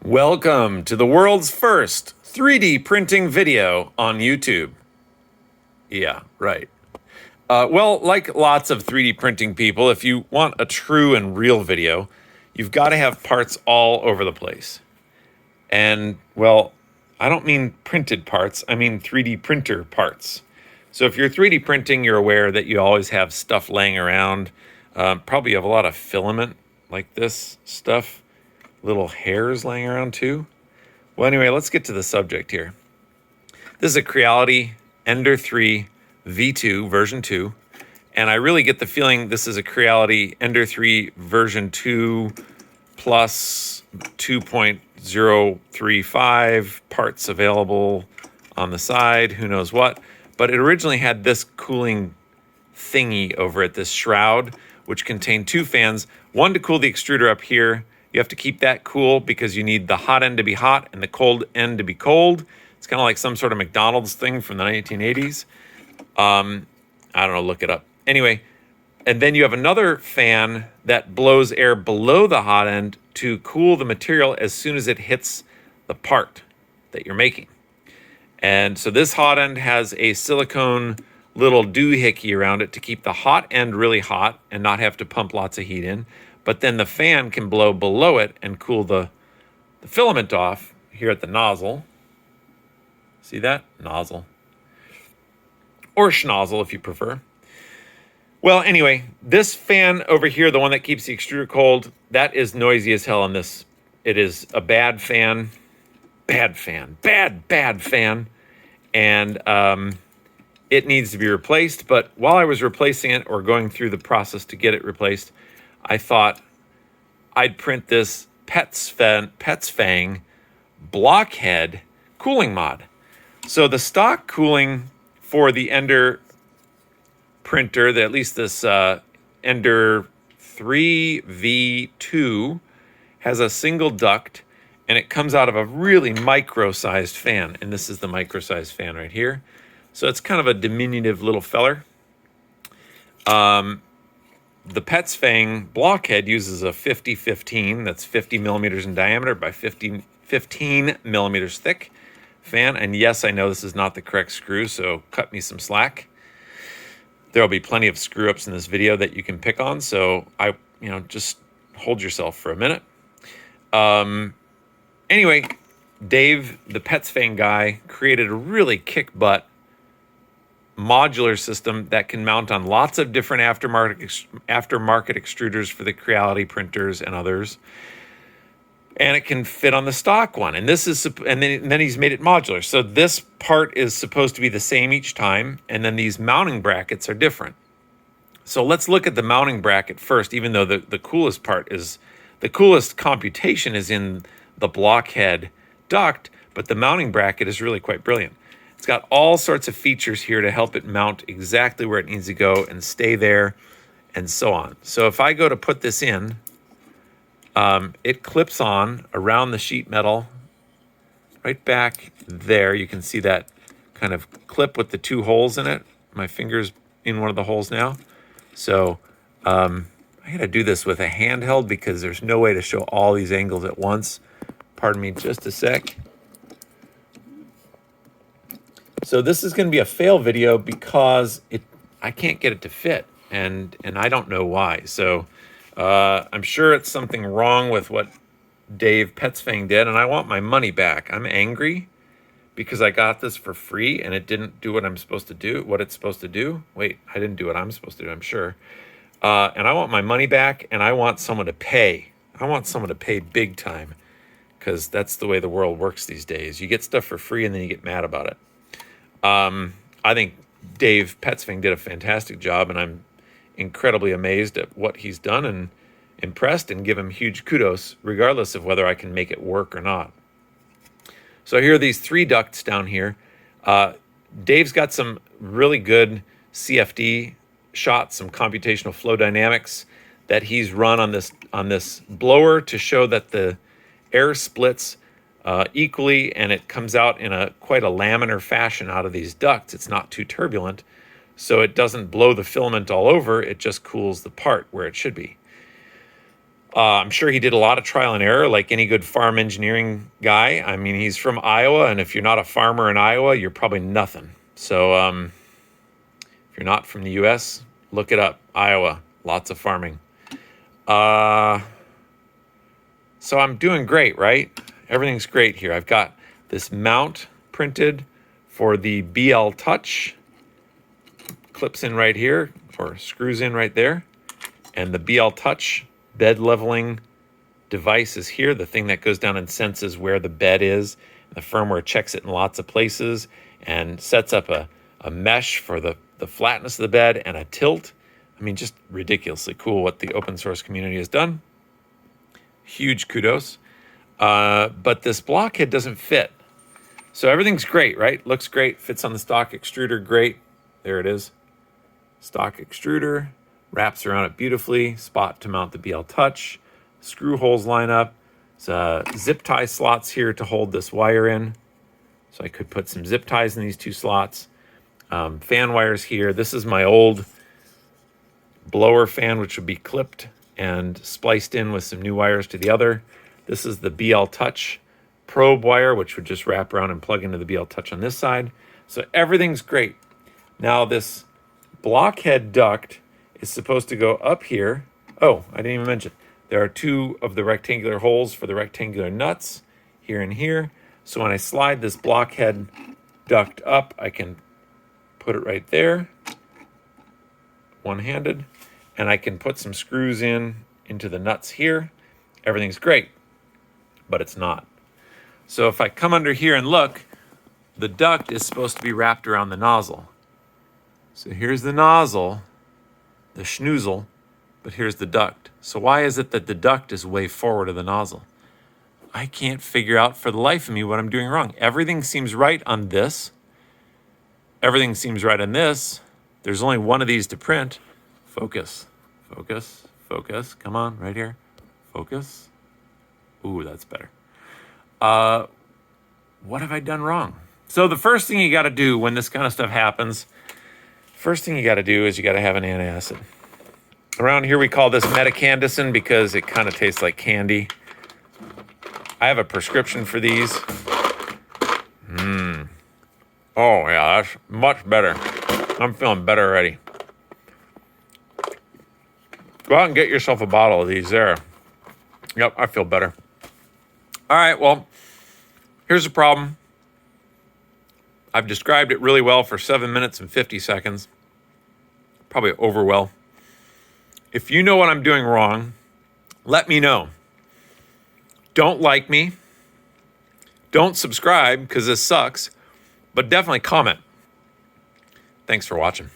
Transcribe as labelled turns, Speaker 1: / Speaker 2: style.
Speaker 1: Welcome to the world's first 3D printing video on YouTube. Yeah, right. Well, like lots of 3D printing people, if you want a true and real video, you've got to have parts all over the place. And, well, I don't mean printed parts, I mean 3D printer parts. So if you're 3D printing, you're aware that you always have stuff laying around. Probably have a lot of filament like this stuff. Little hairs laying around too. Well, anyway, let's get to the subject here. This is a Creality Ender 3 V2 version 2, and I really get the feeling this is a Creality Ender 3 version 2 plus 2.035 parts available on the side, who knows what. But it originally had this cooling thingy over it, this shroud, which contained two fans, one to cool the extruder up here. You have to keep that cool because you need the hot end to be hot and the cold end to be cold. It's kind of like some sort of McDonald's thing from the 1980s. I don't know, look it up. Anyway, and then you have another fan that blows air below the hot end to cool the material as soon as it hits the part that you're making. And so this hot end has a silicone little doohickey around it to keep the hot end really hot and not have to pump lots of heat in. But then the fan can blow below it and cool the filament off here at the nozzle. See that? Nozzle. Or schnozzle if you prefer. Well, anyway, this fan over here, the one that keeps the extruder cold, that is noisy as hell on this. It is a bad fan. Bad fan. Bad fan. And it needs to be replaced. But while I was replacing it or going through the process to get it replaced, I thought I'd print this Petsfang Blokhead cooling mod. So the stock cooling for the Ender printer, at least this Ender 3 V2, has a single duct, and it comes out of a really micro-sized fan. And this is the micro-sized fan right here. So it's kind of a diminutive little feller. The Petsfang Blokhead uses a 50-15, that's 50 millimeters in diameter by 15 millimeters thick fan. And yes, I know this is not the correct screw, so cut me some slack. There'll be plenty of screw ups in this video that you can pick on, so just hold yourself for a minute. Anyway, Dave, the Petsfang guy, created a really kick-butt modular system that can mount on lots of different aftermarket extruders for the Creality printers and others, and it can fit on the stock one. And this is, and then he's made it modular. So this part is supposed to be the same each time, and then these mounting brackets are different. So let's look at the mounting bracket first, even though the coolest part is, the coolest computation is in the Blokhead duct, but the mounting bracket is really quite brilliant. It's got all sorts of features here to help it mount exactly where it needs to go and stay there and so on. So if I go to put this in, it clips on around the sheet metal right back there. You can see that kind of clip with the two holes in it. My finger's in one of the holes now. So I gotta do this with a handheld because there's no way to show all these angles at once. Pardon me just a sec. So this is going to be a fail video because I can't get it to fit, and I don't know why. So I'm sure it's something wrong with what Dave Petsfang did, and I want my money back. I'm angry because I got this for free and it didn't do what I'm supposed to do, what it's supposed to do. Wait, I didn't do what I'm supposed to do, I'm sure. And I want my money back, and I want someone to pay. I want someone to pay big time because that's the way the world works these days. You get stuff for free and then you get mad about it. I think Dave Petsfang did a fantastic job, and I'm incredibly amazed at what he's done and impressed, and give him huge kudos regardless of whether I can make it work or not. So here are these three ducts down here. Dave's got some really good CFD shots, some computational flow dynamics that he's run on this blower to show that the air splits equally, and it comes out in quite a laminar fashion out of these ducts. It's not too turbulent, so it doesn't blow the filament all over. It just cools the part where it should be. I'm sure he did a lot of trial and error like any good farm engineering guy. I mean, he's from Iowa, and if you're not a farmer in Iowa, you're probably nothing. So if you're not from the U.S., look it up. Iowa, lots of farming. So I'm doing great, right? Everything's great here. I've got this mount printed for the BL Touch. Clips in right here, or screws in right there. And the BL Touch bed leveling device is here, the thing that goes down and senses where the bed is. The firmware checks it in lots of places and sets up a mesh for the flatness of the bed and a tilt. I mean, just ridiculously cool what the open source community has done. Huge kudos. But this blockhead doesn't fit. So everything's great, right? Looks great, fits on the stock extruder, great. There it is. Stock extruder, wraps around it beautifully, spot to mount the BL Touch. Screw holes line up. There's zip tie slots here to hold this wire in. So I could put some zip ties in these two slots. Fan wires here. This is my old blower fan, which would be clipped and spliced in with some new wires to the other. This is the BL Touch probe wire, which would just wrap around and plug into the BL Touch on this side. So everything's great. Now this blockhead duct is supposed to go up here. Oh, I didn't even mention. There are two of the rectangular holes for the rectangular nuts here and here. So when I slide this blockhead duct up, I can put it right there, one-handed, and I can put some screws into the nuts here. Everything's great, but it's not. So if I come under here and look, the duct is supposed to be wrapped around the nozzle. So here's the nozzle, the schnoozle, but here's the duct. So why is it that the duct is way forward of the nozzle? I can't figure out for the life of me what I'm doing wrong. Everything seems right on this. Everything seems right on this. There's only one of these to print. Focus, focus, focus. Come on, right here. Focus. Ooh, that's better. What have I done wrong? So the first thing you got to do when this kind of stuff happens, first thing you got to do is you got to have an antacid. Around here we call this metacandicin because it kind of tastes like candy. I have a prescription for these. Oh yeah, that's much better. I'm feeling better already. Go out and get yourself a bottle of these there. Yep, I feel better. All right, well, here's the problem. I've described it really well for 7 minutes and 50 seconds. Probably over well. If you know what I'm doing wrong, let me know. Don't like me. Don't subscribe because this sucks, but definitely comment. Thanks for watching.